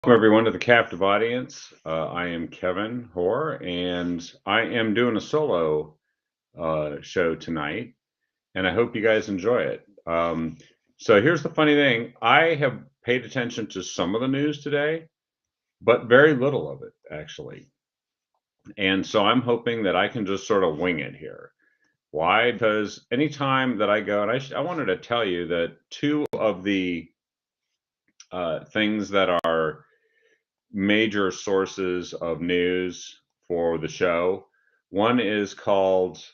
Welcome everyone to the Captive Audience. I am Kevin Hoare, and I am doing a solo show tonight, and I hope you guys enjoy it. So here's the funny thing: I have paid attention to some of the news today, but very little of it actually. And so I'm hoping that I can just sort of wing it here. Why? Because anytime that I go, and I wanted to tell you that two of the things that are major sources of news for the show. One is called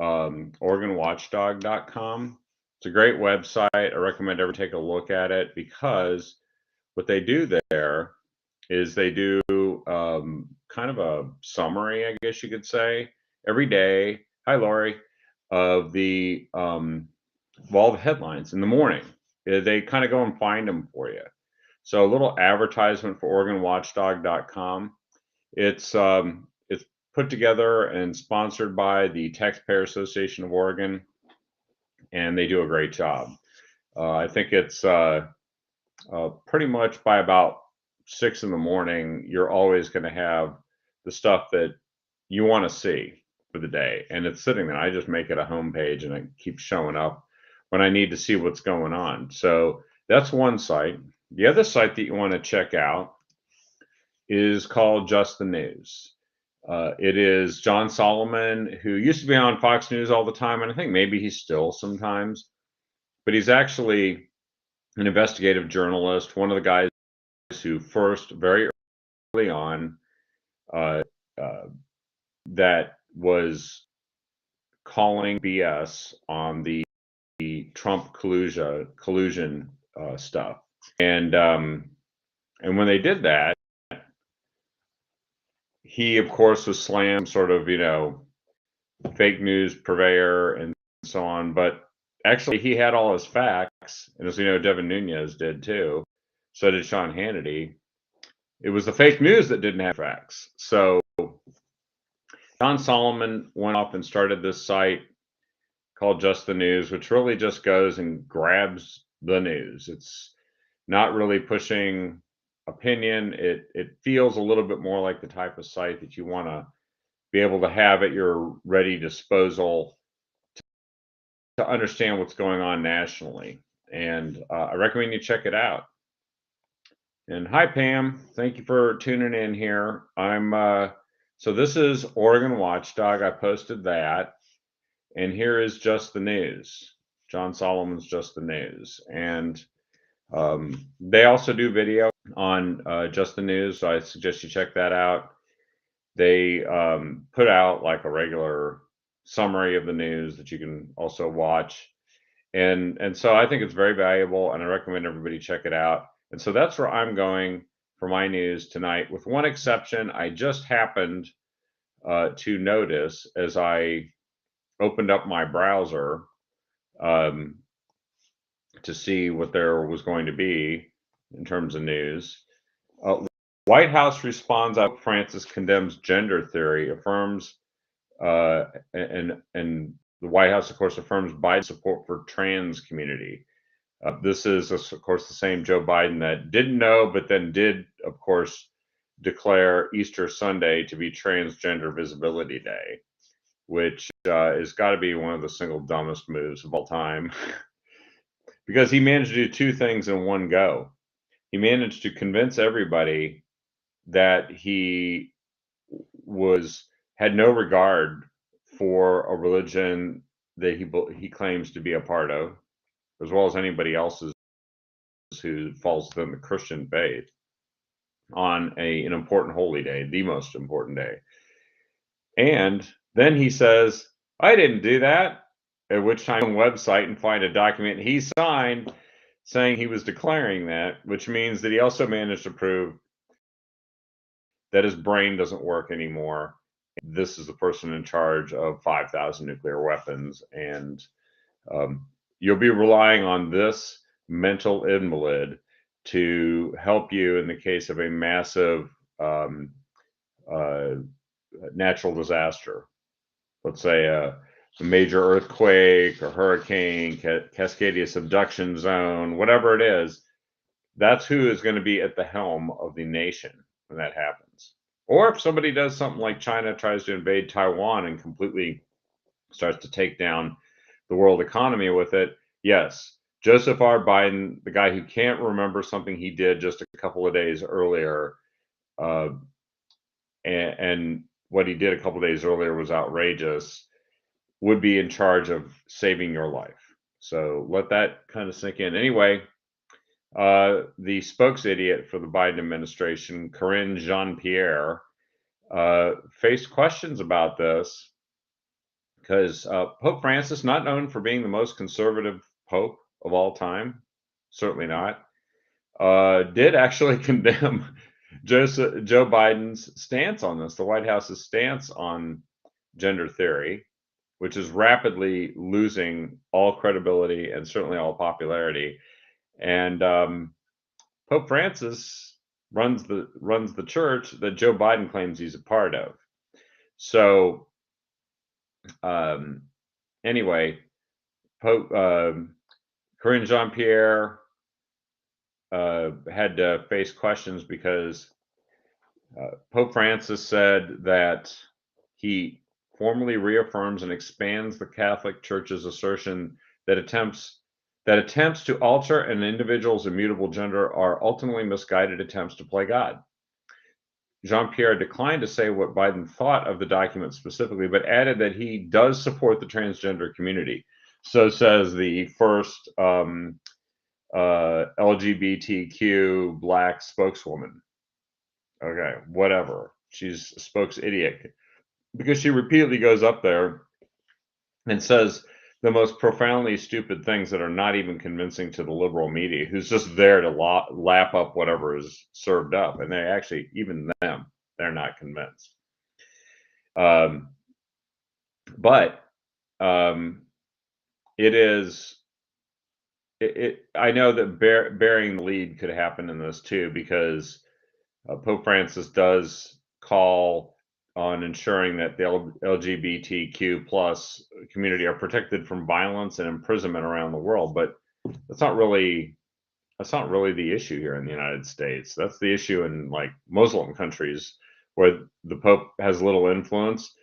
OregonWatchdog.com. It's a great website. I recommend everyone take a look at it because what they do there is they do kind of a summary, I guess you could say, every day. Hi, Lori, of of all the headlines in the morning. They kind of go and find them for you. So a little advertisement for OregonWatchdog.com. It's put together and sponsored by the Taxpayer Association of Oregon, and they do a great job. I think it's pretty much by about 6 in the morning, you're always going to have the stuff that you want to see for the day, and it's sitting there. I just make it a homepage, and it keeps showing up when I need to see what's going on. So that's one site. The other site that you want to check out is called Just the News. It is John Solomon, who used to be on Fox News all the time, and I think maybe he's still sometimes, but he's actually an investigative journalist, one of the guys who first, very early on, uh, uh, that was calling BS on the Trump collusion stuff, and when they did that, he of course was slammed, sort of, fake news purveyor and so on. But actually, he had all his facts, and as you know, Devin Nunes did too. So did Sean Hannity. It was the fake news that didn't have facts. So John Solomon went off and started this site called Just the News, which really just goes and grabs the news. It's not really pushing opinion. It feels a little bit more like the type of site that you want to be able to have at your ready disposal to understand what's going on nationally. And I recommend you check it out. And hi, Pam. Thank you for tuning in here. So this is Oregon Watchdog. I posted that. And here is Just the News. John Solomon's Just the News. And they also do video on Just the News. So I suggest you check that out. They put out like a regular summary of the news that you can also watch. And so I think it's very valuable, and I recommend everybody check it out. And so that's where I'm going for my news tonight, with one exception. I just happened to notice as I opened up my browser um, to see what there was going to be in terms of news. Uh, White House responds out. Francis condemns gender theory, affirms, and the White House, of course, affirms Biden's support for trans community. This is, of course, the same Joe Biden that didn't know, but then did, of course, declare Easter Sunday to be Transgender Visibility Day, which has got to be one of the single dumbest moves of all time. Because he managed to do two things in one go. He managed to convince everybody that he was had no regard for a religion that he claims to be a part of, as well as anybody else's who falls within the Christian faith, on an important holy day, the most important day. And then he says, I didn't do that. At which time, website and find a document he signed saying he was declaring that, which means that he also managed to prove that his brain doesn't work anymore. This is the person in charge of 5,000 nuclear weapons. And you'll be relying on this mental invalid to help you in the case of a massive uh, natural disaster. Let's say a major earthquake or hurricane, Cascadia subduction zone, whatever it is. that's who is going to be at the helm of the nation when that happens. Or if somebody does something like China tries to invade Taiwan and completely starts to take down the world economy with it, yes, Joseph R. Biden, the guy who can't remember something he did just a couple of days earlier, uh, and what he did a couple of days earlier was outrageous, would be in charge of saving your life. So let that kind of sink in. Anyway, the spokes idiot for the Biden administration, Karine Jean-Pierre, faced questions about this because Pope Francis, not known for being the most conservative pope of all time, certainly not, did actually condemn Joe Biden's stance on this, the White House's stance on gender theory, which is rapidly losing all credibility and certainly all popularity. And Pope Francis runs the church that Joe Biden claims he's a part of. So anyway, Pope Karine Jean-Pierre had to face questions because Pope Francis said that he formally reaffirms and expands the Catholic Church's assertion that attempts to alter an individual's immutable gender are ultimately misguided attempts to play God. Jean-Pierre declined to say what Biden thought of the document specifically, but added that he does support the transgender community. So says the first LGBTQ Black spokeswoman. Okay, whatever. She's a spokes idiot because she repeatedly goes up there and says the most profoundly stupid things that are not even convincing to the liberal media, who's just there to lap up whatever is served up. And they actually, even them, they're not convinced. But it is, I know that bearing the lead could happen in this too, because Pope Francis does call on ensuring that the LGBTQ plus community are protected from violence and imprisonment around the world. But that's not really the issue here in the United States. That's the issue in like Muslim countries where the Pope has little influence.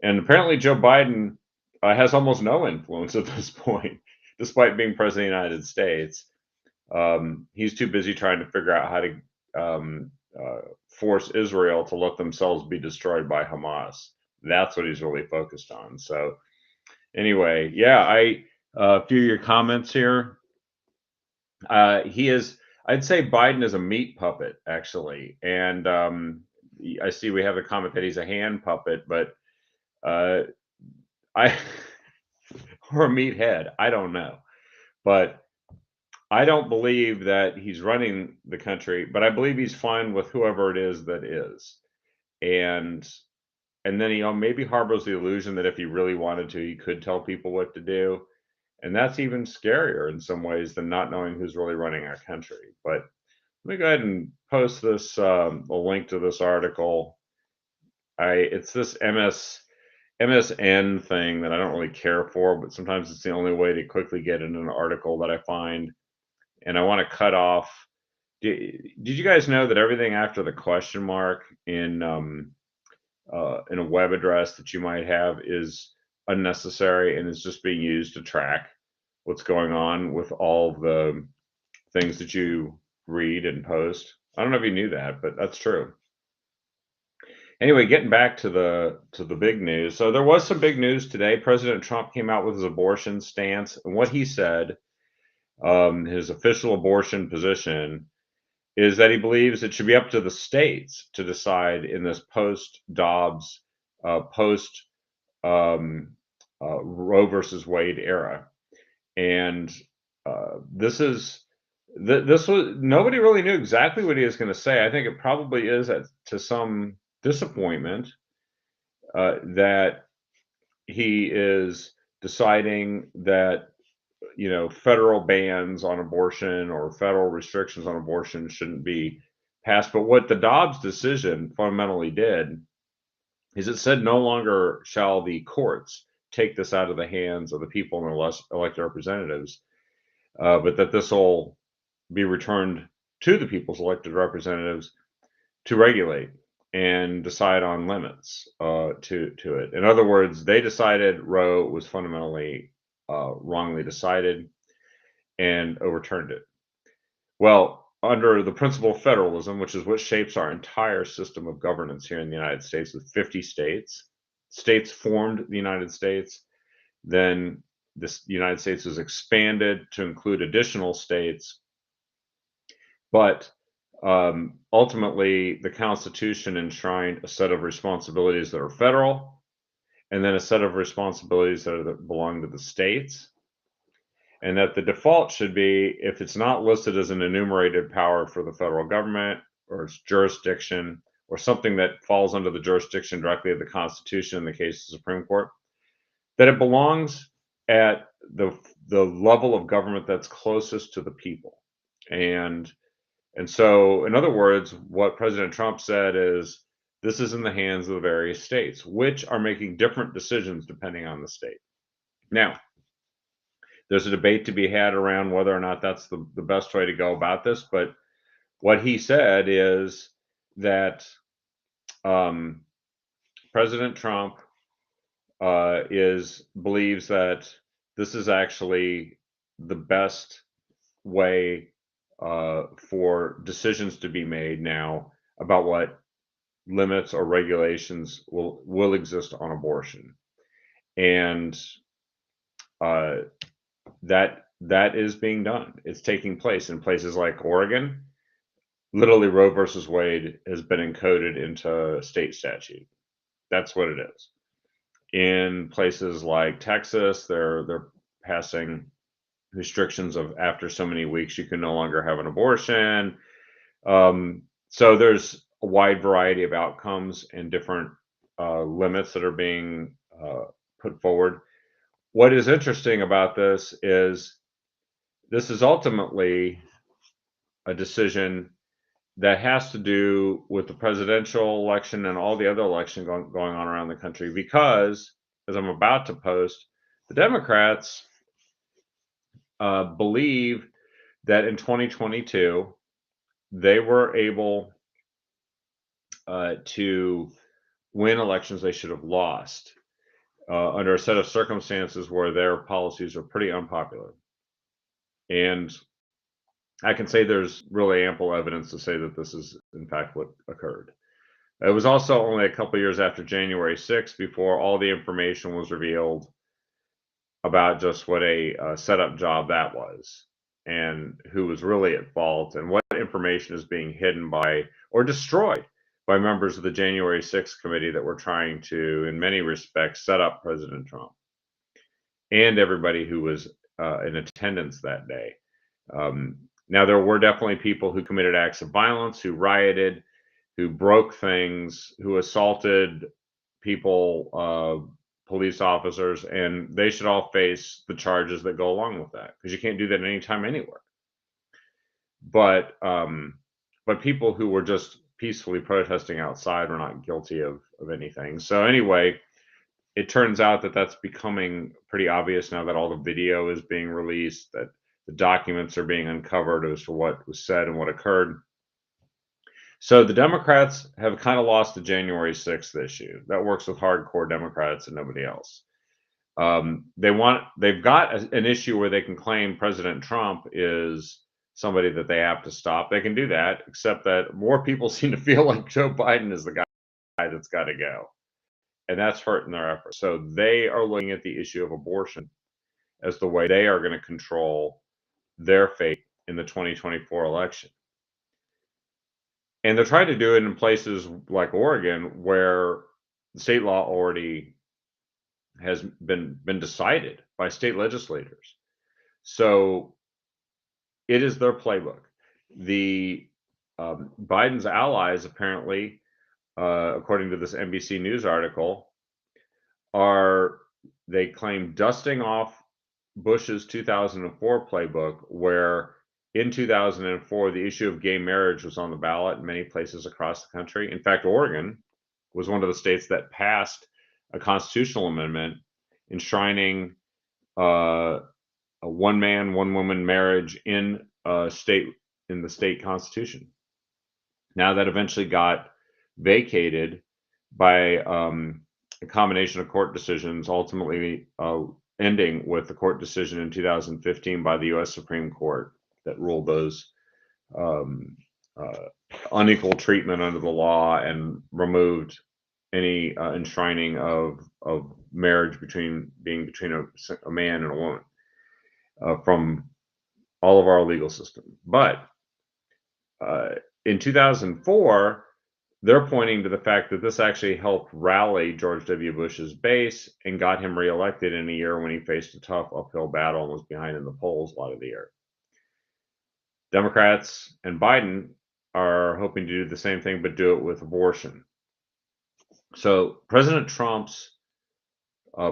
And apparently Joe Biden has almost no influence at this point, despite being president of the United States. He's too busy trying to figure out how to force Israel to let themselves be destroyed by Hamas. That's what he's really focused on. So anyway, yeah, a few of your comments here. I'd say Biden is a meat puppet, actually. And I see we have a comment that he's a hand puppet, but or a meathead. I don't know. But I don't believe that he's running the country, but I believe he's fine with whoever it is that is. And then he maybe harbors the illusion that if he really wanted to, he could tell people what to do. And that's even scarier in some ways than not knowing who's really running our country. But let me go ahead and post this, a link to this article. It's this MSN thing that I don't really care for, but sometimes it's the only way to quickly get in an article that I find. And I want to cut off. Did you guys know that everything after the question mark in a web address that you might have is unnecessary and is just being used to track what's going on with all the things that you read and post? I don't know if you knew that, but that's true. Anyway, getting back to the big news. So there was some big news today. President Trump came out with his abortion stance, and what he said, his official abortion position, is that he believes it should be up to the states to decide in this post-Dobbs, Roe versus Wade era. And this was nobody really knew exactly what he was going to say. I think it probably is to some disappointment that he is deciding that federal bans on abortion or federal restrictions on abortion shouldn't be passed. But what the Dobbs decision fundamentally did is it said no longer shall the courts take this out of the hands of the people and their elected representatives, but that this will be returned to the people's elected representatives to regulate and decide on limits to it. In other words, they decided Roe was fundamentally wrongly decided and overturned it. Well, under the principle of federalism, which is what shapes our entire system of governance here in the United States, with 50 states, states formed the United States. Then the United States was expanded to include additional states. But ultimately, the Constitution enshrined a set of responsibilities that are federal, and then a set of responsibilities that belong to the states. And that the default should be, if it's not listed as an enumerated power for the federal government or its jurisdiction, or something that falls under the jurisdiction directly of the Constitution in the case of the Supreme Court, that it belongs at the level of government that's closest to the people. And so, in other words, what President Trump said is, this is in the hands of the various states, which are making different decisions depending on the state. Now, there's a debate to be had around whether or not that's the best way to go about this. But what he said is that President Trump believes that this is actually the best way for decisions to be made now about what limits or regulations will exist on abortion. And that is being done. It's taking place in places like Oregon. Literally, Roe versus Wade has been encoded into state statute. That's what it is. In places like Texas, they're passing restrictions of after so many weeks you can no longer have an abortion. So there's a wide variety of outcomes and different limits that are being put forward. What is interesting about this is ultimately a decision that has to do with the presidential election and all the other elections going on around the country, because, as I'm about to post, the Democrats believe that in 2022 they were able to win elections they should have lost under a set of circumstances where their policies are pretty unpopular. And I can say there's really ample evidence to say that this is, in fact, what occurred. It was also only a couple years after January 6th before all the information was revealed about just what a setup job that was, and who was really at fault, and what information is being hidden by or destroyed by members of the January 6th committee that were trying to, in many respects, set up President Trump and everybody who was in attendance that day. Now, there were definitely people who committed acts of violence, who rioted, who broke things, who assaulted people, police officers, and they should all face the charges that go along with that, because you can't do that anytime, anywhere. But people who were just peacefully protesting outside were not guilty of anything. So anyway, it turns out that that's becoming pretty obvious now that all the video is being released, that the documents are being uncovered as to what was said and what occurred. So the Democrats have kind of lost the January 6th issue. That works with hardcore Democrats and nobody else. They've got an issue where they can claim President Trump is somebody that they have to stop. They can do that, except that more people seem to feel like Joe Biden is the guy that's got to go. And that's hurting their efforts. So they are looking at the issue of abortion as the way they are going to control their fate in the 2024 election. And they're trying to do it in places like Oregon, where the state law already has been decided by state legislators. So it is their playbook. The Biden's allies, apparently, according to this NBC News article, they claim dusting off Bush's 2004 playbook, where in 2004 the issue of gay marriage was on the ballot in many places across the country. In fact, Oregon was one of the states that passed a constitutional amendment enshrining a one-man, one-woman marriage in state in the state constitution. Now that eventually got vacated by a combination of court decisions, ultimately ending with the court decision in 2015 by the U.S. Supreme Court that ruled those um, unequal treatment under the law and removed any enshrining of marriage between a man and a woman from all of our legal system. But in 2004, they're pointing to the fact that this actually helped rally George W. Bush's base and got him reelected in a year when he faced a tough uphill battle and was behind in the polls a lot of the year. Democrats and Biden are hoping to do the same thing, but do it with abortion. So President Trump's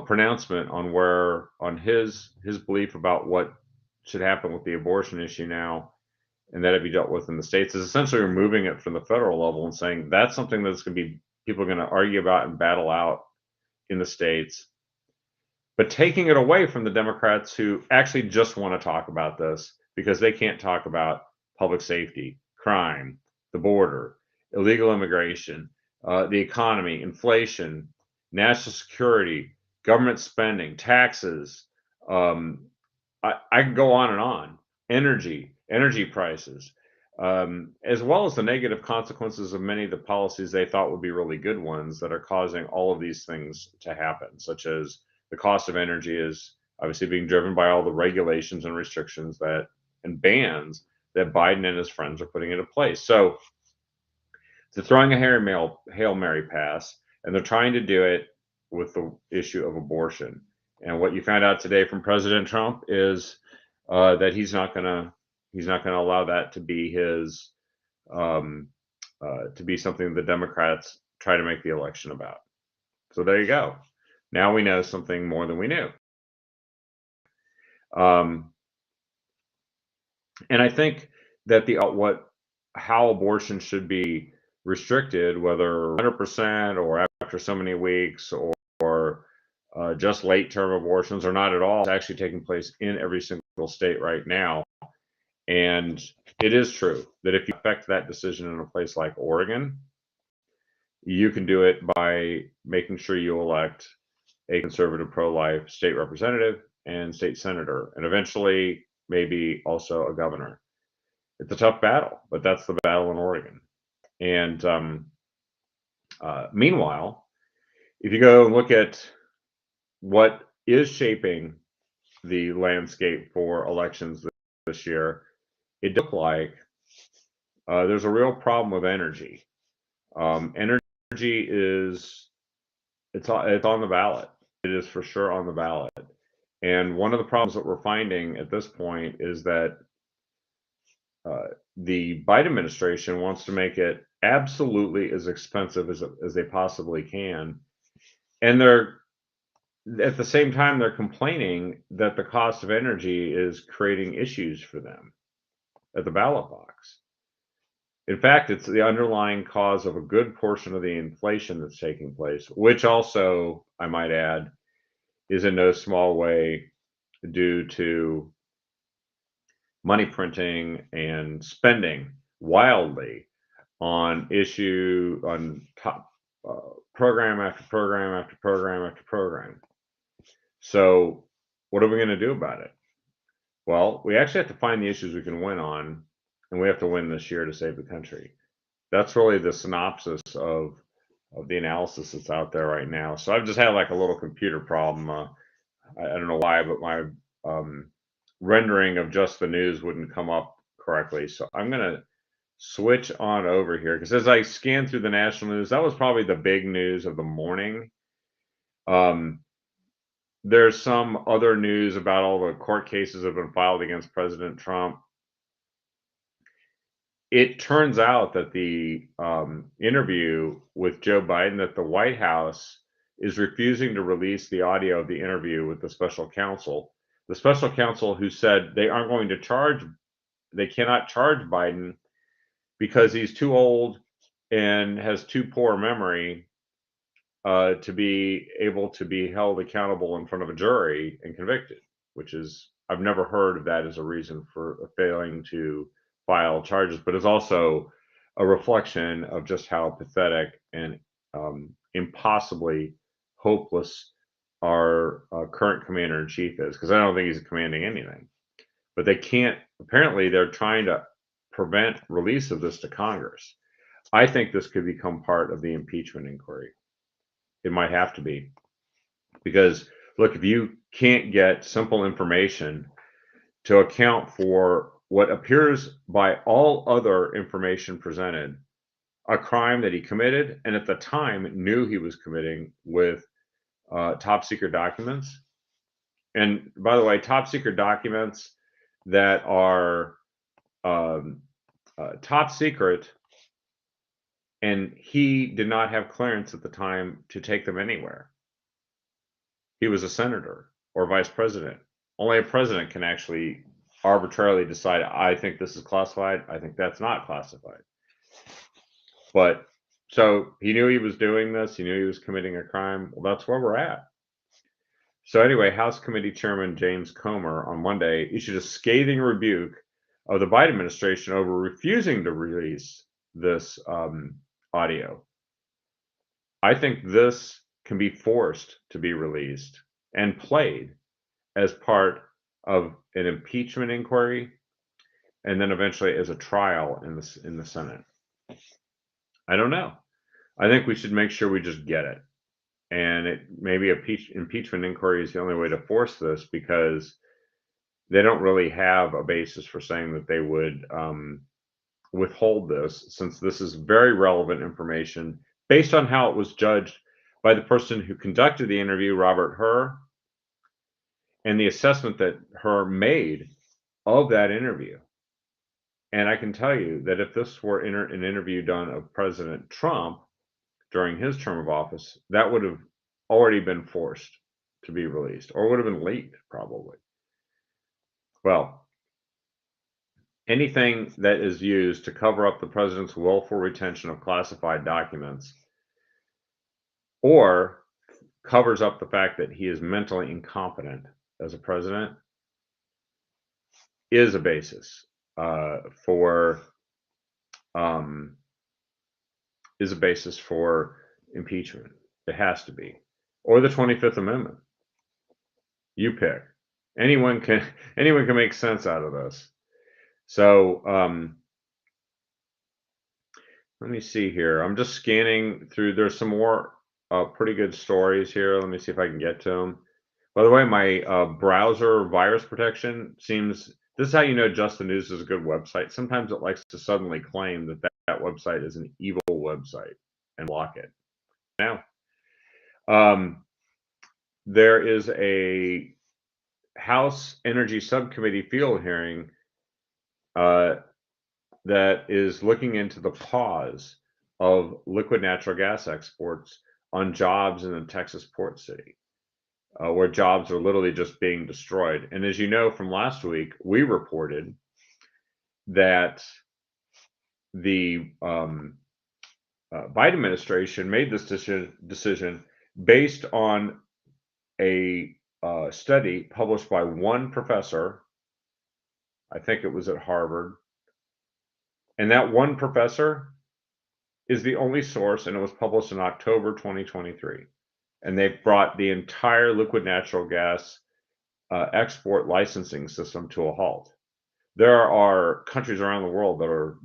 pronouncement on his belief about what should happen with the abortion issue now, and that it be dealt with in the states, is essentially removing it from the federal level and saying that's something that's going to be people are going to argue about and battle out in the states, but taking it away from the Democrats who actually just want to talk about this because they can't talk about public safety, crime, the border, illegal immigration, the economy, inflation, national security, government spending, taxes. I can go on and on. Energy prices, as well as the negative consequences of many of the policies they thought would be really good ones that are causing all of these things to happen, such as the cost of energy is obviously being driven by all the regulations and restrictions and bans that Biden and his friends are putting into place. So they're throwing a Hail Mary pass, and they're trying to do it with the issue of abortion. And what you found out today from President Trump is that he's not going to allow that to be his to be something the Democrats try to make the election about. So there you go. Now we know something more than we knew. And I think that how abortion should be restricted, whether 100% or after so many weeks or just late term abortions or not at all, is actually taking place in every single state right now. And it is true that if you affect that decision in a place like Oregon, you can do it by making sure you elect a conservative pro-life state representative and state senator, and eventually maybe also a governor. It's a tough battle, but that's the battle in Oregon. And meanwhile, if you go and look at what is shaping the landscape for elections this year, it looks like there's a real problem with energy. Energy it's on the ballot. It is for sure on the ballot. And one of the problems that we're finding at this point is that the Biden administration wants to make it absolutely as expensive as they possibly can. And at the same time, they're complaining that the cost of energy is creating issues for them at the ballot box. In fact, it's the underlying cause of a good portion of the inflation that's taking place, which also, I might add, is in no small way due to money printing and spending wildly on program after program after program after program. So what are we going to do about it? Well, we actually have to find the issues we can win on, and we have to win this year to save the country. That's really the synopsis of the analysis that's out there right now. So I've just had like a little computer problem. I don't know why, but my rendering of just the news wouldn't come up correctly. So I'm going to switch on over here because as I scan through the national news, that was probably the big news of the morning. There's some other news about all the court cases that have been filed against President Trump. It turns out that the interview with Joe Biden, that the White House is refusing to release the audio of the interview with the special counsel. The special counsel who said they cannot charge Biden because he's too old and has too poor memory to be able to be held accountable in front of a jury and convicted, which is, I've never heard of that as a reason for failing to file charges, but it's also a reflection of just how pathetic and impossibly hopeless our current commander in chief is. Because I don't think he's commanding anything. But they can't. Apparently, they're trying to prevent release of this to Congress. I think this could become part of the impeachment inquiry. It might have to be, because look, if you can't get simple information to account for what appears by all other information presented, a crime that he committed and at the time knew he was committing with top secret documents. And by the way, top secret documents that are top secret, and he did not have clearance at the time to take them anywhere. He was a senator or vice president. Only a president can actually arbitrarily decide, I think this is classified, I think that's not classified. But so he knew he was doing this, he knew he was committing a crime. Well, that's where we're at. So anyway, House Committee Chairman James Comer on Monday issued a scathing rebuke of the Biden administration over refusing to release this audio. I think this can be forced to be released and played as part of an impeachment inquiry, and then eventually as a trial in the Senate. I don't know. I think we should make sure we just get it. And maybe impeachment inquiry is the only way to force this, because they don't really have a basis for saying that they would withhold this, since this is very relevant information based on how it was judged by the person who conducted the interview, Robert Hur, and the assessment that Hur made of that interview. And I can tell you that if this were an interview done of President Trump during his term of office, that would have already been forced to be released, or would have been leaked, probably. Well, anything that is used to cover up the president's willful retention of classified documents, or covers up the fact that he is mentally incompetent as a president, is a basis for impeachment. It has to be, or the 25th Amendment. You pick. Anyone can make sense out of this. So let me see here. I'm just scanning through. There's some more pretty good stories here. Let me see if I can get to them. By the way, my browser virus protection seems. This is how you know Just the News is a good website. Sometimes it likes to suddenly claim that website is an evil website and block it. Now, there is a House Energy Subcommittee field hearing that is looking into the pause of liquid natural gas exports on jobs in the Texas port city, where jobs are literally just being destroyed. And as you know from last week, we reported that the Biden administration made this decision based on a study published by one professor. I think it was at Harvard. And that one professor is the only source, and it was published in October 2023. And they've brought the entire liquid natural gas export licensing system to a halt. There are countries around the world that are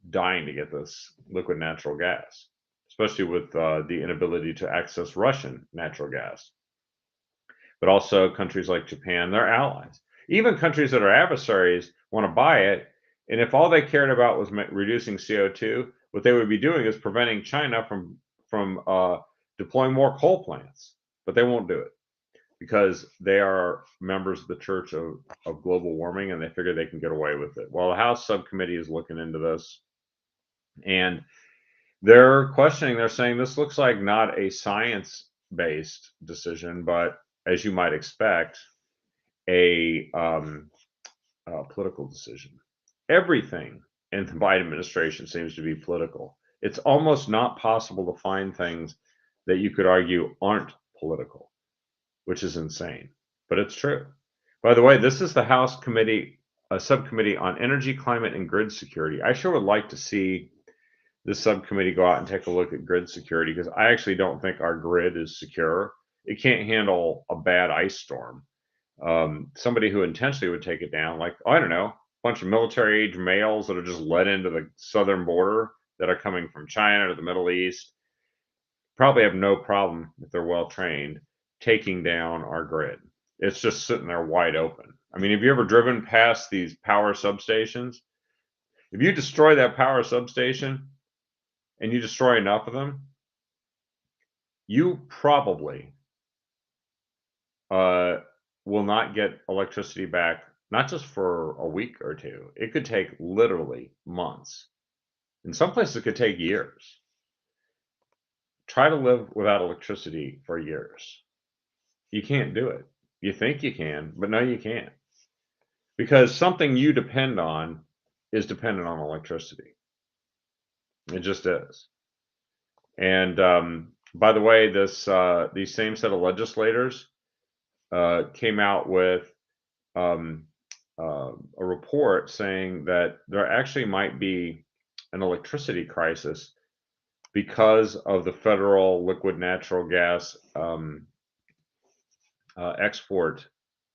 dying to get this liquid natural gas, especially with the inability to access Russian natural gas. But also countries like Japan, they're allies. Even countries that are adversaries want to buy it. And if all they cared about was reducing CO2, what they would be doing is preventing China from deploying more coal plants. But they won't do it, because they are members of the Church of Global Warming, and they figure they can get away with it. Well, the House subcommittee is looking into this, and they're questioning. They're saying this looks like not a science-based decision, but, as you might expect, a political decision. Everything in the Biden administration seems to be political. It's almost not possible to find things that you could argue aren't political, which is insane, but it's true. By the way, this is the House Committee a subcommittee on energy, climate, and grid security. I sure would like to see this subcommittee go out and take a look at grid security, because I actually don't think our grid is secure. It can't handle a bad ice storm. Somebody who intentionally would take it down, like, I don't know, a bunch of military age males that are just let into the southern border that are coming from China or the Middle East, probably have no problem, if they're well trained, taking down our grid. It's just sitting there wide open. I mean, have you ever driven past these power substations? If you destroy that power substation and you destroy enough of them, you probably will not get electricity back, not just for a week or two. It could take literally months. In some places, it could take years. Try to live without electricity for years. You can't do it. You think you can, but no, you can't. Because something you depend on is dependent on electricity. It just is. And by the way, these same set of legislators came out with a report saying that there actually might be an electricity crisis because of the federal liquid natural gas export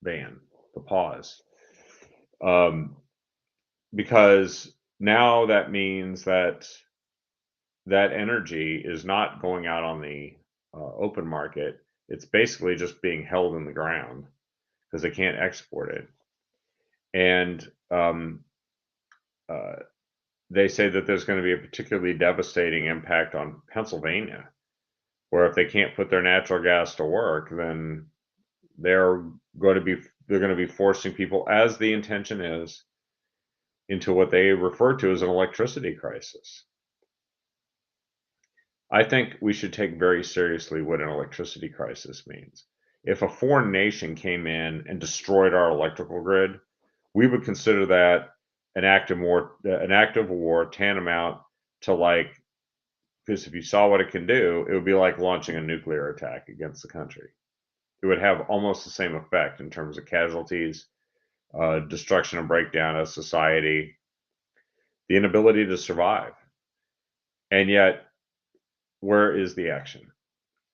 ban, the pause. Because now that means that energy is not going out on the open market. It's basically just being held in the ground because they can't export it. And they say that there's going to be a particularly devastating impact on Pennsylvania, where if they can't put their natural gas to work, then they're going to be forcing people, as the intention is, into what they refer to as an electricity crisis. I think we should take very seriously what an electricity crisis means. If a foreign nation came in and destroyed our electrical grid, we would consider that an act of war tantamount to, like, because if you saw what it can do, it would be like launching a nuclear attack against the country. It would have almost the same effect in terms of casualties, destruction and breakdown of society, the inability to survive. And yet, where is the action?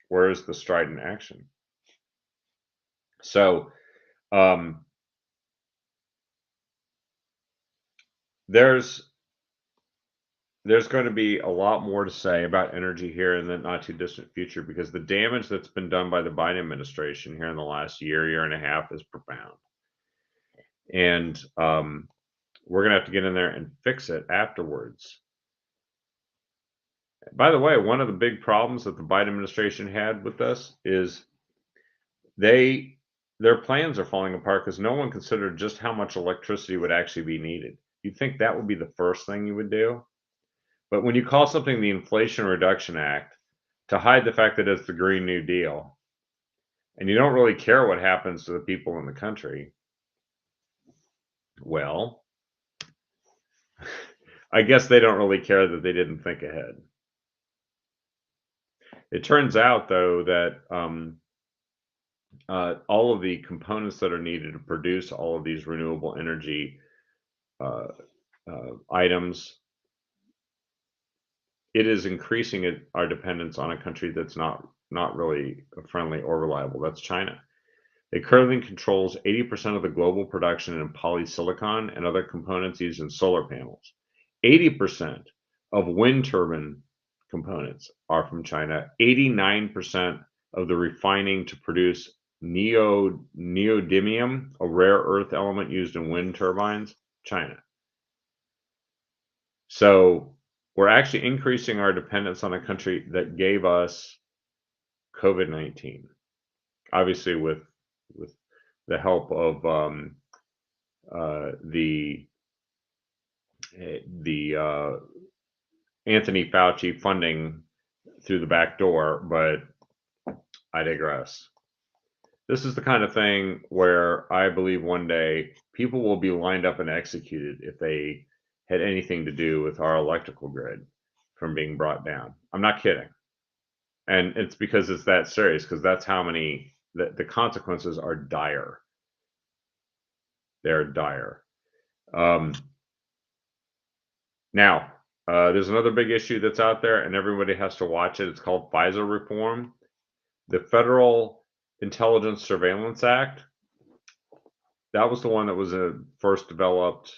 Where is the strident action? So, there's going to be a lot more to say about energy here in the not too distant future, because the damage that's been done by the Biden administration here in the last year and a half is profound. And we're going to have to get in there and fix it afterwards. By the way, one of the big problems that the Biden administration had with this is their plans are falling apart because no one considered just how much electricity would actually be needed. You'd think that would be the first thing you would do. But when you call something the Inflation Reduction Act to hide the fact that it's the Green New Deal, and you don't really care what happens to the people in the country, well, I guess they don't really care that they didn't think ahead. It turns out, though, that all of the components that are needed to produce all of these renewable energy items, it is increasing our dependence on a country that's not really friendly or reliable. That's China. It currently controls 80% of the global production in polysilicon and other components used in solar panels. 80% of wind turbine components are from China. 89% of the refining to produce neodymium, a rare earth element used in wind turbines, China. So we're actually increasing our dependence on a country that gave us COVID-19, obviously with the help of the Anthony Fauci funding through the back door, but I digress. This is the kind of thing where I believe one day people will be lined up and executed if they had anything to do with our electrical grid from being brought down. I'm not kidding. And it's because it's that serious, because that's how many, the consequences are dire. They're dire. Um, now, there's another big issue that's out there, and everybody has to watch it. It's called FISA reform. The Federal Intelligence Surveillance Act, that was the one that was first developed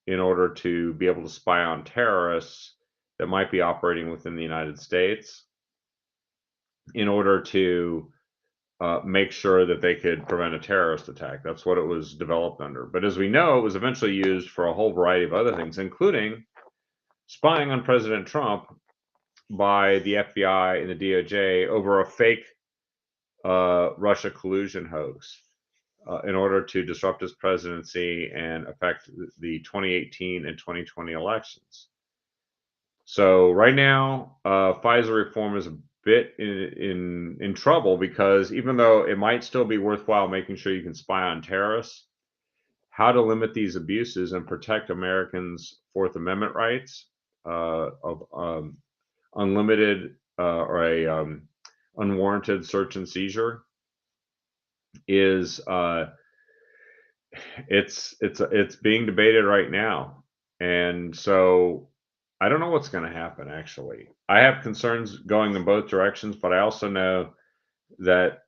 in order to be able to spy on terrorists that might be operating within the United States in order to make sure that they could prevent a terrorist attack. That's what it was developed under. But as we know, it was eventually used for a whole variety of other things, including spying on President Trump by the FBI and the DOJ over a fake Russia collusion hoax in order to disrupt his presidency and affect the 2018 and 2020 elections. So right now, FISA reform is a bit in trouble because even though it might still be worthwhile making sure you can spy on terrorists, how to limit these abuses and protect Americans' Fourth Amendment rights of unlimited or a unwarranted search and seizure is it's being debated right now, and so I don't know what's going to happen. Actually, I have concerns going in both directions, but I also know that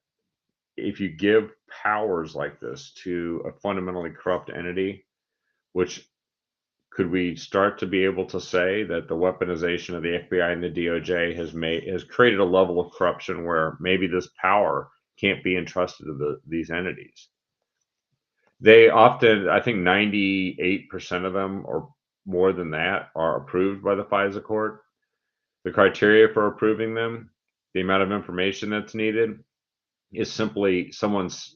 if you give powers like this to a fundamentally corrupt entity, which could we start to be able to say that the weaponization of the FBI and the DOJ has created a level of corruption where maybe this power can't be entrusted to these entities? They often, I think 98% of them or more than that are approved by the FISA court. The criteria for approving them, the amount of information that's needed is simply someone's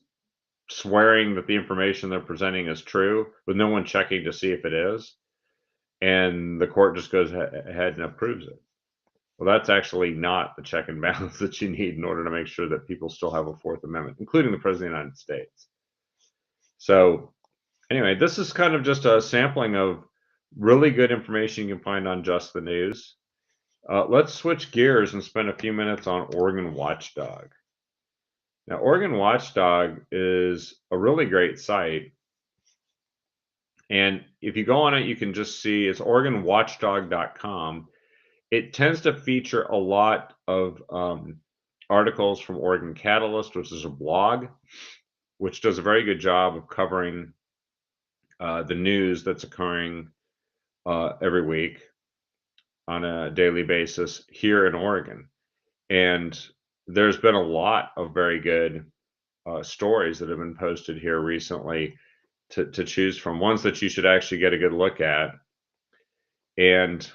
swearing that the information they're presenting is true with no one checking to see if it is. And the court just goes ahead and approves it. Well, that's actually not the check and balance that you need in order to make sure that people still have a Fourth Amendment, including the President of the United States. So anyway, this is kind of just a sampling of really good information you can find on Just the News. Let's switch gears and spend a few minutes on Oregon Watchdog. Now, Oregon Watchdog is a really great site. And if you go on it, you can just see it's OregonWatchdog.com. It tends to feature a lot of articles from Oregon Catalyst, which is a blog, which does a very good job of covering the news that's occurring every week on a daily basis here in Oregon. And there's been a lot of very good stories that have been posted here recently to choose from, ones that you should actually get a good look at. And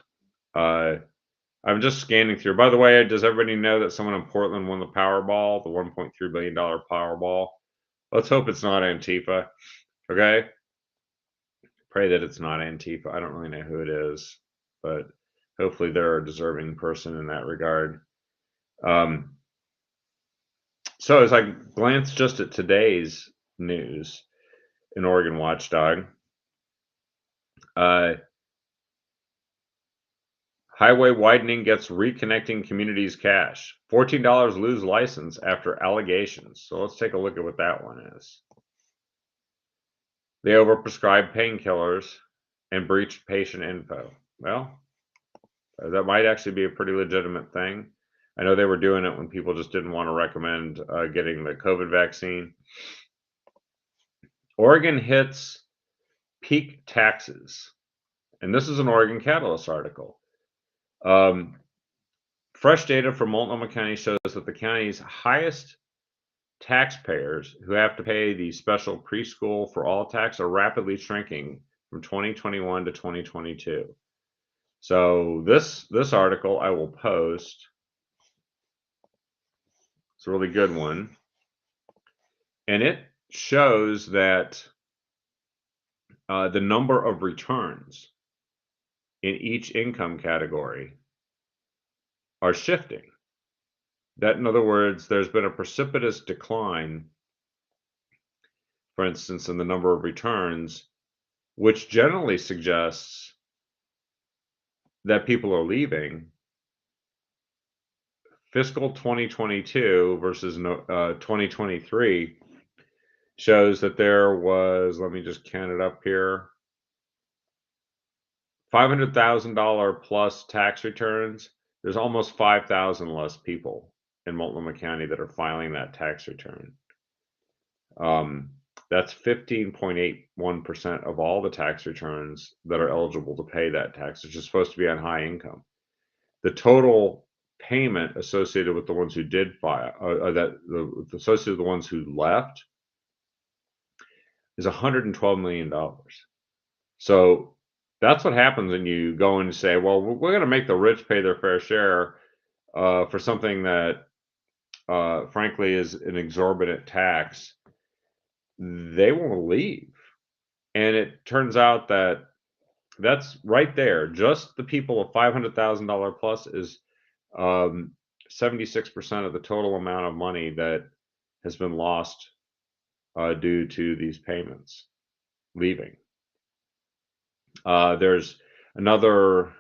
I'm just scanning through. By the way, does everybody know that someone in Portland won the Powerball, the $1.3 billion Powerball? Let's hope it's not Antifa. Okay. Pray that it's not Antifa. I don't really know who it is, but hopefully they're a deserving person in that regard. So as I glance just at today's news in Oregon Watchdog, highway widening gets reconnecting communities cash. $14 lose license after allegations. So let's take a look at what that one is. They overprescribed painkillers and breached patient info. Well, that might actually be a pretty legitimate thing. I know they were doing it when people just didn't want to recommend getting the COVID vaccine. Oregon hits peak taxes. And this is an Oregon Catalyst article. Fresh data from Multnomah County shows that the county's highest taxpayers who have to pay the special preschool for all tax are rapidly shrinking from 2021 to 2022. So this article I will post. It's a really good one. And it shows that the number of returns in each income category are shifting. That, in other words, there's been a precipitous decline, for instance, in the number of returns, which generally suggests that people are leaving. Fiscal 2022 versus 2023 shows that there was, let me just count it up here, $500,000 plus tax returns, there's almost 5,000 less people in Multnomah County that are filing that tax return. That's 15.81% of all the tax returns that are eligible to pay that tax, which is supposed to be on high income. The total payment associated with the ones who did file, associated with the ones who left, is $112 million. So that's what happens when you go and say, well, we're going to make the rich pay their fair share for something that, frankly, is an exorbitant tax. They won't leave. And it turns out that that's right there. Just the people of $500,000 plus is 76% of the total amount of money that has been lost due to these payments leaving. There's another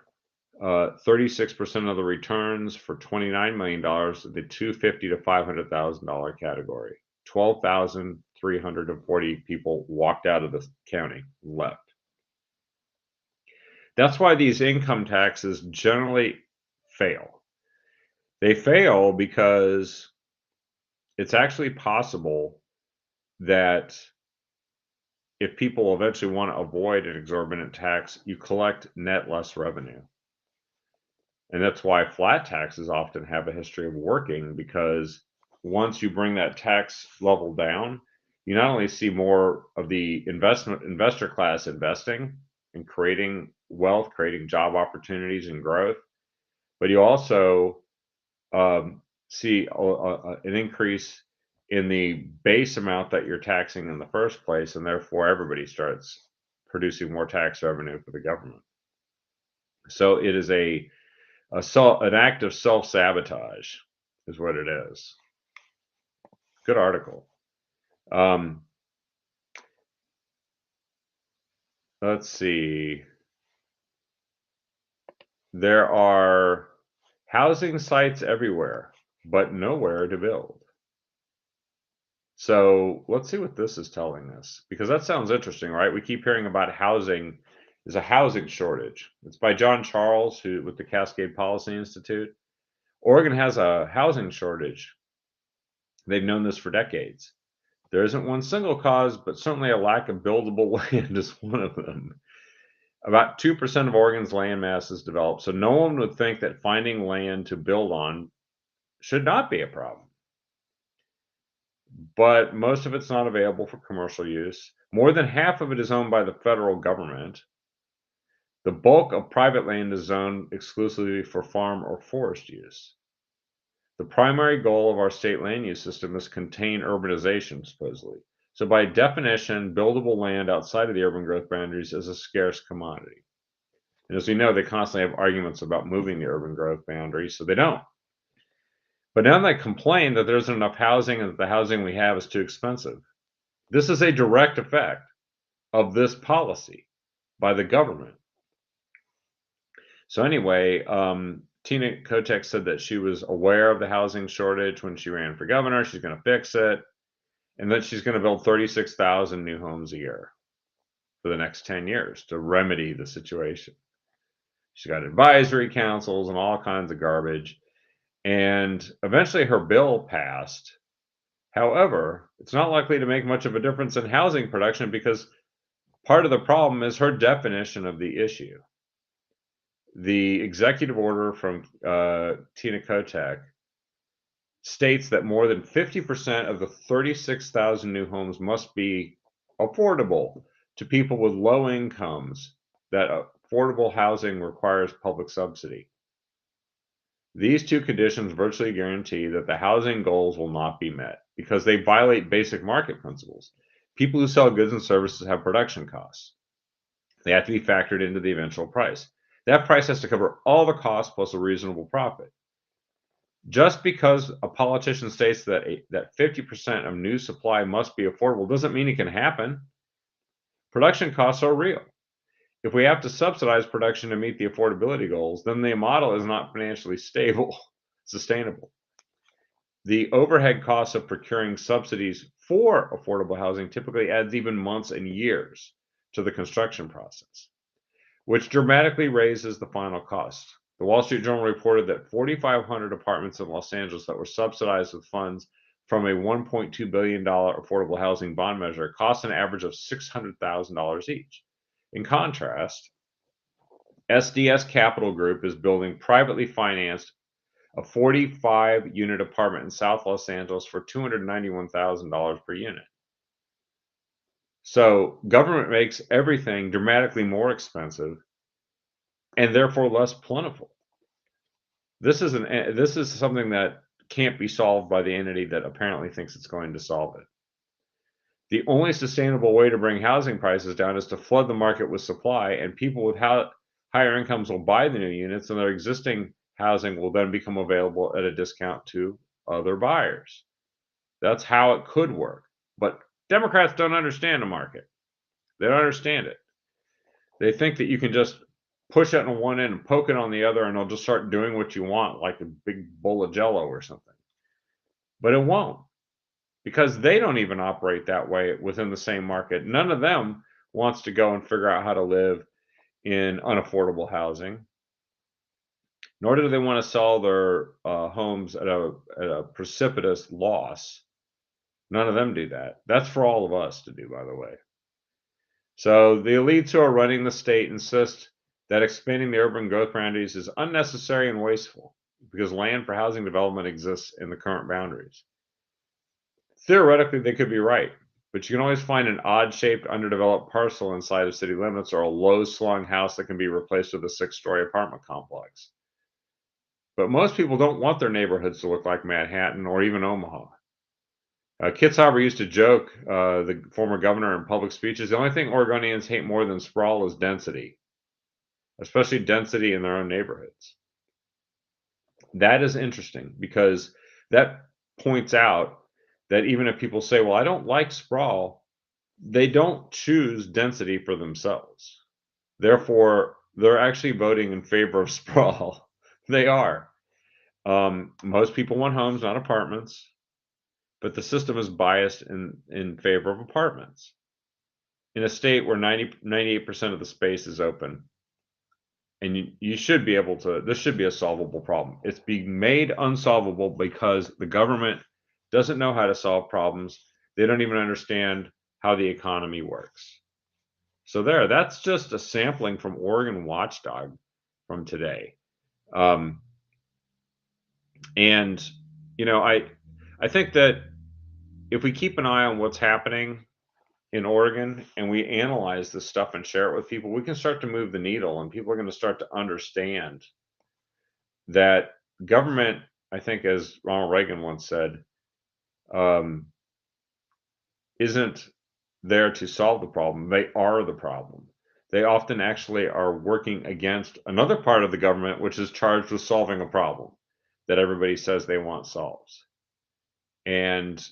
36% of the returns for $29 million, the $250,000 to $500,000 category. 12,340 people walked out of the county, left. That's why these income taxes generally fail. They fail because it's actually possible that if people eventually want to avoid an exorbitant tax, you collect net less revenue. And that's why flat taxes often have a history of working, because once you bring that tax level down, you not only see more of the investor class investing and creating wealth, creating job opportunities and growth, but you also see an increase in the base amount that you're taxing in the first place, and therefore everybody starts producing more tax revenue for the government. So it is an act of self-sabotage is what it is. Good article. Let's see. There are housing sites everywhere, but nowhere to build. So let's see what this is telling us, because that sounds interesting, right? We keep hearing about housing. There's a housing shortage. It's by John Charles, who with the Cascade Policy Institute. Oregon has a housing shortage. They've known this for decades. There isn't one single cause, but certainly a lack of buildable land is one of them. About 2% of Oregon's land mass is developed, so no one would think that finding land to build on should not be a problem. But most of it's not available for commercial use. More than half of it is owned by the federal government. The bulk of private land is zoned exclusively for farm or forest use. The primary goal of our state land use system is contain urbanization, supposedly. So by definition, buildable land outside of the urban growth boundaries is a scarce commodity. And as we know, they constantly have arguments about moving the urban growth boundaries, so they don't. But now they complain that there isn't enough housing and that the housing we have is too expensive. This is a direct effect of this policy by the government. So anyway, Tina Kotek said that she was aware of the housing shortage when she ran for governor. She's going to fix it. And that she's going to build 36,000 new homes a year for the next 10 years to remedy the situation. She's got advisory councils and all kinds of garbage. And eventually her bill passed. However, it's not likely to make much of a difference in housing production, because part of the problem is her definition of the issue. The executive order from Tina Kotek states that more than 50% of the 36,000 new homes must be affordable to people with low incomes, that affordable housing requires public subsidy. These two conditions virtually guarantee that the housing goals will not be met, because they violate basic market principles. People who sell goods and services have production costs. They have to be factored into the eventual price. That price has to cover all the costs plus a reasonable profit. Just because a politician states that 50% of new supply must be affordable doesn't mean it can happen. Production costs are real. If we have to subsidize production to meet the affordability goals, then the model is not financially sustainable. The overhead costs of procuring subsidies for affordable housing typically adds even months and years to the construction process. which dramatically raises the final cost. The Wall Street Journal reported that 4,500 apartments in Los Angeles that were subsidized with funds from a $1.2 billion affordable housing bond measure cost an average of $600,000 each. In contrast, SDS Capital Group is building privately financed a 45-unit apartment in South Los Angeles for $291,000 per unit. So government makes everything dramatically more expensive and therefore less plentiful. This is something that can't be solved by the entity that apparently thinks it's going to solve it. The only sustainable way to bring housing prices down is to flood the market with supply, and people with higher incomes will buy the new units, and their existing housing will then become available at a discount to other buyers. That's how it could work. But Democrats don't understand the market. They don't understand it. They think that you can just push it on one end and poke it on the other, and it'll just start doing what you want, like a big bowl of Jello or something. But it won't, because they don't even operate that way within the same market. None of them wants to go and figure out how to live in unaffordable housing, nor do they want to sell their homes at a precipitous loss. None of them do that. That's for all of us to do, by the way. So the elites who are running the state insist that expanding the urban growth boundaries is unnecessary and wasteful because land for housing development exists in the current boundaries. Theoretically, they could be right, but you can always find an odd-shaped, underdeveloped parcel inside of city limits or a low-slung house that can be replaced with a 6-story apartment complex. But most people don't want their neighborhoods to look like Manhattan or even Omaha. Kitzhaber used to joke, the former governor, in public speeches, the only thing Oregonians hate more than sprawl is density, especially density in their own neighborhoods. That is interesting because that points out that even if people say, well, I don't like sprawl, they don't choose density for themselves. Therefore, they're actually voting in favor of sprawl. They are. Most people want homes, not apartments, but the system is biased in favor of apartments. In a state where 98% of the space is open, and you should be able to, this should be a solvable problem. It's being made unsolvable because the government doesn't know how to solve problems. They don't even understand how the economy works. So that's just a sampling from Oregon Watchdog from today. And, you know, I think that if we keep an eye on what's happening in Oregon and we analyze this stuff and share it with people, we can start to move the needle, and people are going to start to understand that government, I think, as Ronald Reagan once said, isn't there to solve the problem. They are the problem. They often actually are working against another part of the government, which is charged with solving a problem that everybody says they want solved. And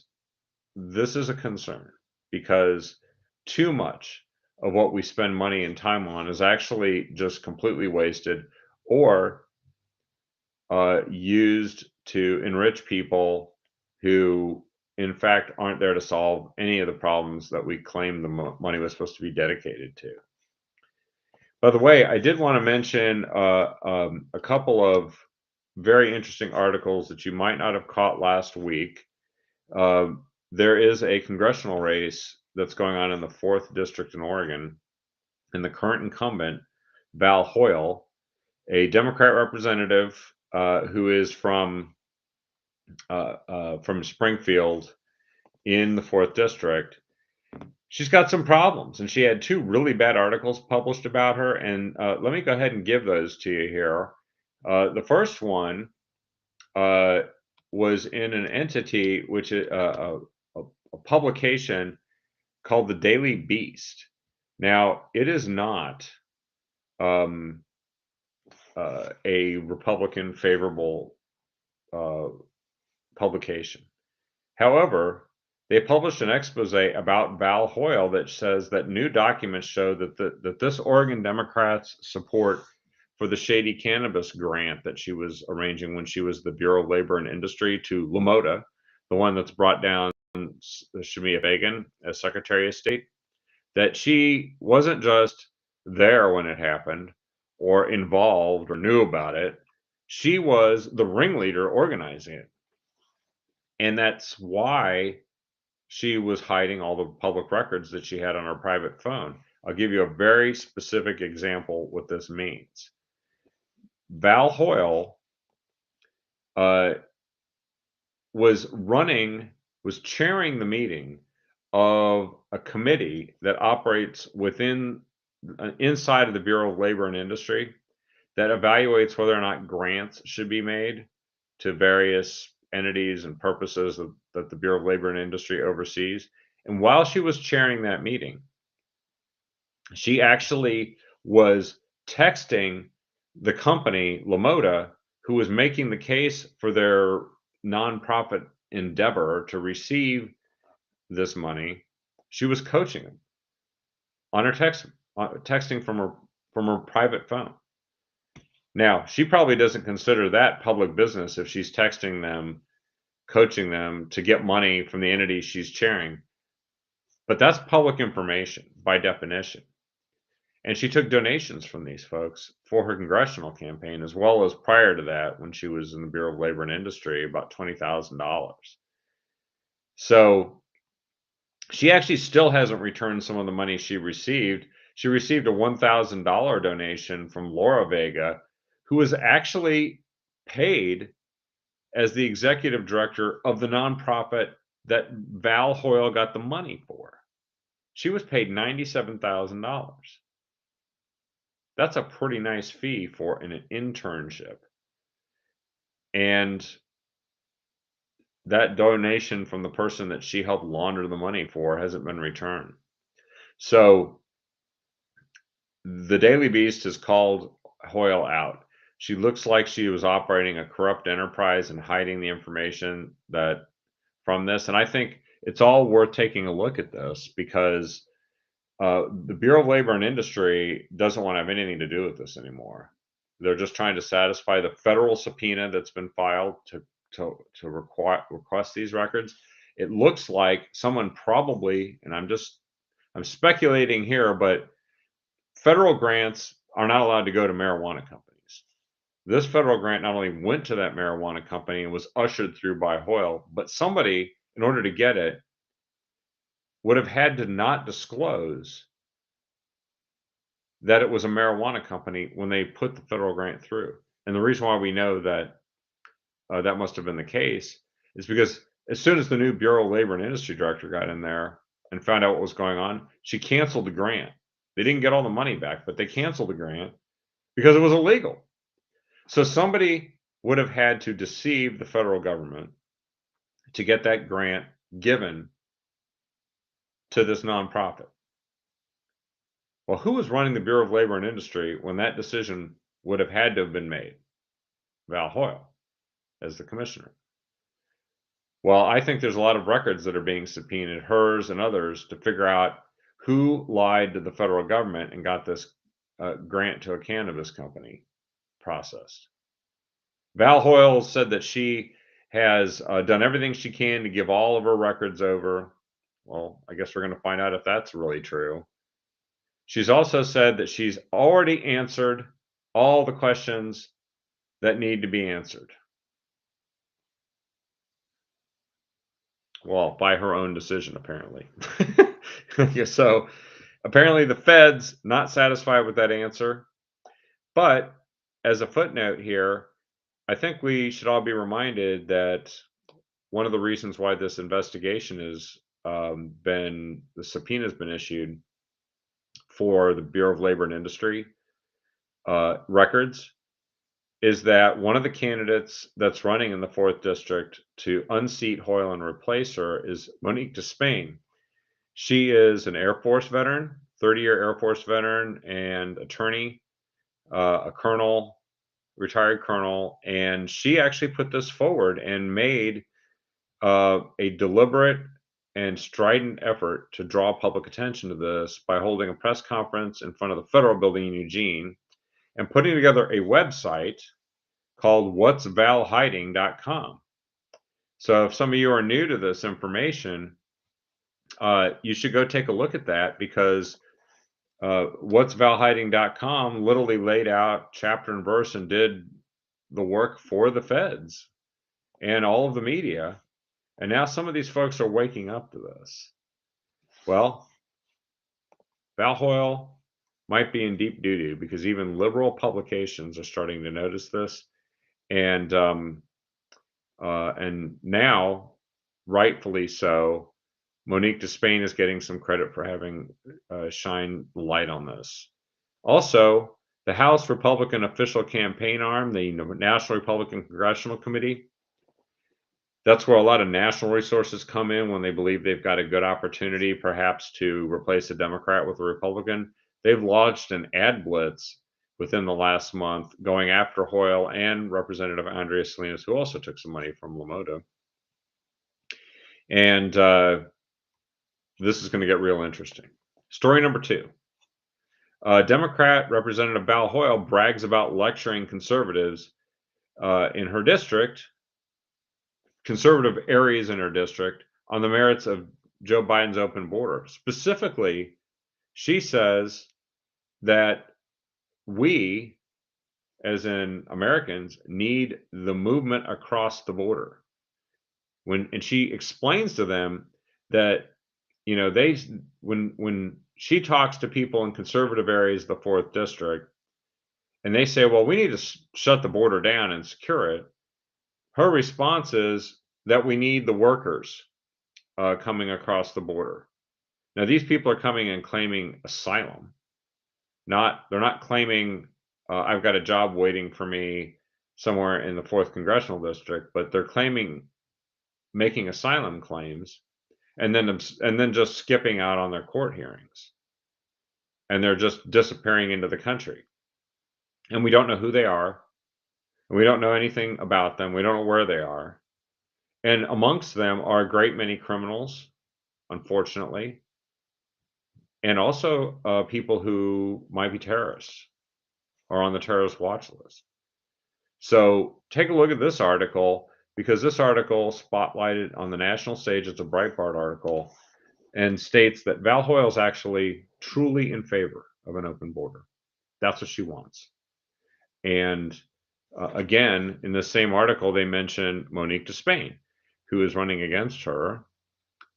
this is a concern because too much of what we spend money and time on is actually just completely wasted or used to enrich people who, in fact, aren't there to solve any of the problems that we claim the money was supposed to be dedicated to. By the way, I did want to mention a couple of very interesting articles that you might not have caught last week. There is a congressional race that's going on in the 4th District in Oregon, and the current incumbent, Val Hoyle, a Democrat representative who is from Springfield in the 4th District, she's got some problems, and she had 2 really bad articles published about her, and let me go ahead and give those to you here. The first one was in an entity, which is a publication called the Daily Beast. Now, it is not a Republican favorable publication. However, they published an expose about Val Hoyle that says that new documents show that this Oregon Democrat's support for the shady cannabis grant that she was arranging when she was the Bureau of Labor and Industry to LaMotta, the one that's brought down Shemia Fagan as Secretary of State, that she wasn't just there when it happened or involved or knew about it. She was the ringleader organizing it. And that's why she was hiding all the public records that she had on her private phone. I'll give you a very specific example what this means. Val Hoyle uh, was chairing the meeting of a committee that operates inside of the Bureau of Labor and Industry that evaluates whether or not grants should be made to various entities and purposes that the Bureau of Labor and Industry oversees. And while she was chairing that meeting, she actually was texting the company, Lamoda, who was making the case for their nonprofit endeavor to receive this money. She was coaching them on her texting from her private phone. Now, she probably doesn't consider that public business if she's texting them, coaching them to get money from the entity she's chairing, but that's public information by definition. And she took donations from these folks for her congressional campaign, as well as prior to that when she was in the Bureau of Labor and Industry, about $20,000. So she actually still hasn't returned some of the money she received. She received a $1,000 donation from Laura Vega, who was actually paid as the executive director of the nonprofit that Val Hoyle got the money for. She was paid $97,000. That's a pretty nice fee for an internship. And that donation from the person that she helped launder the money for hasn't been returned. So the Daily Beast has called Hoyle out. She looks like she was operating a corrupt enterprise and hiding the information that from this. And I think it's all worth taking a look at this because the Bureau of Labor and Industry doesn't want to have anything to do with this anymore. They're just trying to satisfy the federal subpoena that's been filed to request these records. It looks like someone probably, and I'm speculating here, but federal grants are not allowed to go to marijuana companies. This federal grant not only went to that marijuana company and was ushered through by Hoyle, but somebody, in order to get it, would have had to not disclose that it was a marijuana company when they put the federal grant through. And the reason why we know that that must have been the case is because as soon as the new Bureau of Labor and Industry director got in there and found out what was going on, she canceled the grant. They didn't get all the money back, but they canceled the grant because it was illegal. So somebody would have had to deceive the federal government to get that grant given to this nonprofit. Well, who was running the Bureau of Labor and Industry when that decision would have had to have been made? Val Hoyle as the commissioner. Well, I think there's a lot of records that are being subpoenaed, hers and others, to figure out who lied to the federal government and got this grant to a cannabis company processed. Val Hoyle said that she has done everything she can to give all of her records over. Well, I guess we're going to find out if that's really true. She's also said that she's already answered all the questions that need to be answered. Well, by her own decision, apparently. Yeah, so apparently the Fed's not satisfied with that answer. But as a footnote here, I think we should all be reminded that one of the reasons why this investigation has the subpoena has been issued for the Bureau of Labor and Industry records is that one of the candidates that's running in the 4th District to unseat Hoyle and replace her is Monique Despain. She is an Air Force veteran, 30-year Air Force veteran and attorney, a colonel, retired colonel, and she actually put this forward and made a deliberate and strident effort to draw public attention to this by holding a press conference in front of the federal building in Eugene and putting together a website called whatsvalhiding.com. So if some of you are new to this information, you should go take a look at that because what'svalhiding.com literally laid out chapter and verse and did the work for the feds and all of the media. And now some of these folks are waking up to this. Well, Val Hoyle might be in deep doo-doo because even liberal publications are starting to notice this. And now, rightfully so, Monique Despain is getting some credit for having shined light on this. Also, the House Republican official campaign arm, the National Republican Congressional Committee, that's where a lot of national resources come in when they believe they've got a good opportunity, perhaps to replace a Democrat with a Republican. They've launched an ad blitz within the last month going after Hoyle and Representative Andrea Salinas, who also took some money from LaMotta. And this is going to get real interesting. Story number 2. Democrat Representative Val Hoyle brags about lecturing conservatives in her district, conservative areas in her district, on the merits of Joe Biden's open border. Specifically, she says that we, as in Americans, need the movement across the border. And she explains to them that, you know, when she talks to people in conservative areas of the 4th district, and they say, well, we need to shut the border down and secure it, her response is that we need the workers coming across the border. Now, these people are coming and claiming asylum. They're not claiming I've got a job waiting for me somewhere in the 4th congressional district, but they're making asylum claims and then just skipping out on their court hearings. And they're just disappearing into the country. And we don't know who they are. And we don't know anything about them. We don't know where they are. And amongst them are a great many criminals, unfortunately, and also people who might be terrorists or on the terrorist watch list. So take a look at this article, because this article spotlighted on the national stage. It's a Breitbart article and states that Val Hoyle is actually truly in favor of an open border. That's what she wants. And again, in the same article, they mention Monique Despain, who is running against her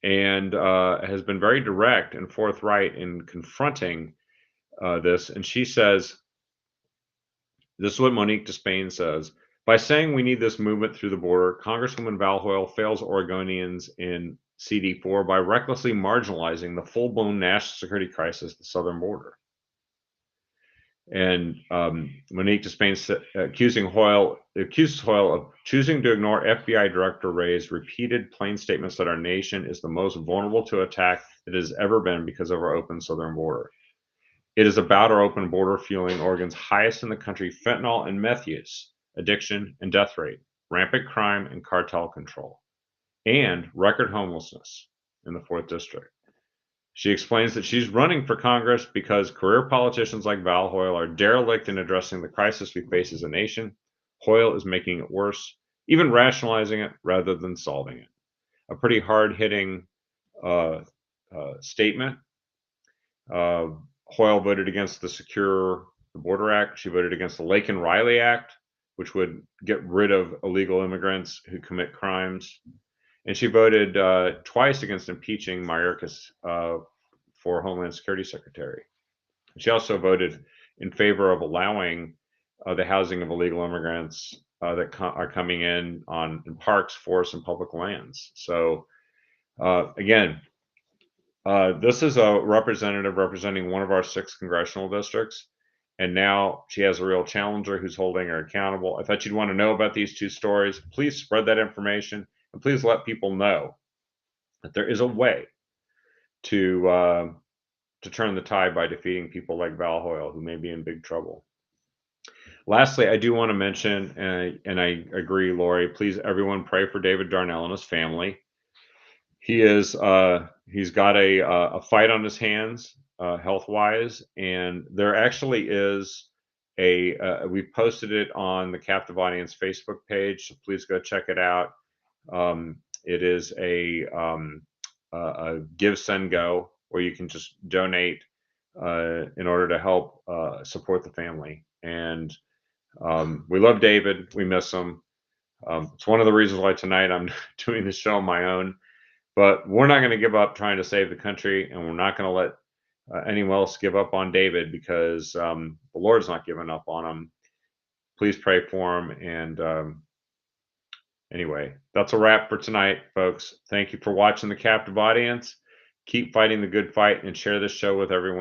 and has been very direct and forthright in confronting this. And she says, this is what Monique Despain says: by saying we need this movement through the border, Congresswoman Val Hoyle fails Oregonians in CD4 by recklessly marginalizing the full-blown national security crisis at the southern border. And Monique Despain accuses Hoyle of choosing to ignore FBI Director Wray's repeated plain statements that our nation is the most vulnerable to attack it has ever been because of our open southern border. It is about our open border fueling Oregon's highest in the country fentanyl and meth use, addiction and death rate, rampant crime and cartel control, and record homelessness in the 4th district. She explains that she's running for Congress because career politicians like Val Hoyle are derelict in addressing the crisis we face as a nation. Hoyle is making it worse, even rationalizing it rather than solving it. A pretty hard-hitting statement. Hoyle voted against the Secure the Border Act. She voted against the Laken-Riley Act, which would get rid of illegal immigrants who commit crimes. And she voted twice against impeaching Mayorkas for Homeland Security Secretary. She also voted in favor of allowing the housing of illegal immigrants that are coming in parks, forests, and public lands. So again, this is a representative representing one of our 6 congressional districts. And now she has a real challenger who's holding her accountable. I thought you'd want to know about these 2 stories. Please spread that information. And please let people know that there is a way to turn the tide by defeating people like Val Hoyle, who may be in big trouble. Lastly, I do want to mention, and I agree, Lori, please everyone pray for David Darnell and his family. He's got a fight on his hands, health-wise, and there actually is we posted it on the Captive Audience Facebook page, so please go check it out. It is a Give, Send, Go, where you can just donate in order to help support the family. And we love David. We miss him. It's one of the reasons why tonight I'm doing the show on my own. But we're not going to give up trying to save the country, and we're not going to let anyone else give up on David, because the Lord's not giving up on him. Please pray for him. And anyway, that's a wrap for tonight, folks. Thank you for watching The Captive Audience. Keep fighting the good fight and share this show with everyone